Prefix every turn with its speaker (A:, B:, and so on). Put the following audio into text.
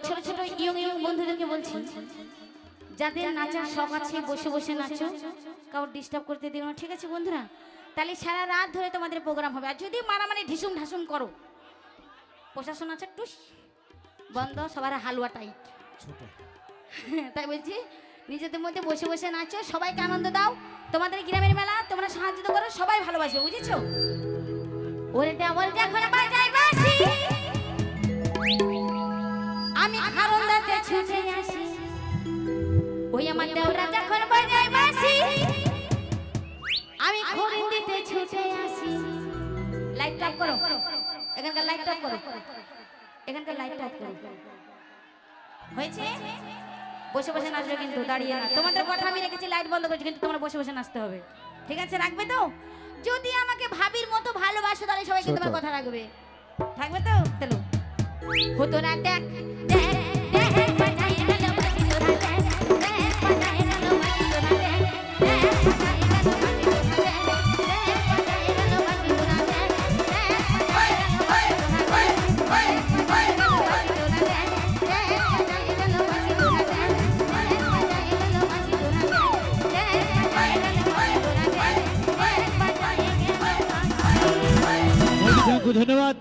A: ছোট ছোট young young বন্ধুদেরকে বলছি, যাদের নাচার শখ আছে বসে বসে নাচো, কাউর ডিস্টার্ব করতে দিও না, ঠিক আছে বন্ধুরা? তাহলে সারা রাত ধরে তোমাদের প্রোগ্রাম হবে। আর যদি মারামারি ঢিসুম ঢাসুম করো, প্রশাসন আছে টুস বন্ধ, সবার হালুয়া টাইট। তাই বলছি নিজেদের মধ্যে বসে বসে নাচো, সবাইকে আনন্দ দাও। তোমাদের গ্রামের মেলা, তোমরা সাহায্য করো, সবাই ভালোবাসবে, বুঝেছো? ওরে দেওয়াল যখন বাজায় বাঁশি, আমি খারন্দাতে ছুটে আসি। ওই আমার দেওরা যখন বাজায় বাঁশি, আমি খরিন্দিতে ছুটে আসি। লাইট অফ করো, এখানকার লাইট অফ করো, এখানকার লাইট অফ করো। হয়েছে? বসে বসে নাচবে কিন্তু, দাঁড়িয়ে না। তোমাদের কথা আমি রেখেছি, লাইট বন্ধ করেছি, কিন্তু তোমরা বসে বসে নাচতে হবে, ঠিক আছে? রাখবে তো? যদি আমাকে ভাবির মতো ভালোবাসো তাহলে সবাই কিন্তু তোমার কথা রাখবে, থাকবে তো? চলো হতো না দেখ দেখ দেখ বাজাই গেল বাজি তোরা, দেখ দেখ বাজাই গেল বাজি তোরা, দেখ দেখ বাজাই গেল বাজি তোরা, দেখ দেখ বাজাই গেল বাজি তোরা, দেখ দেখ বাজাই গেল বাজি তোরা, দেখ
B: ধন্যবাদ।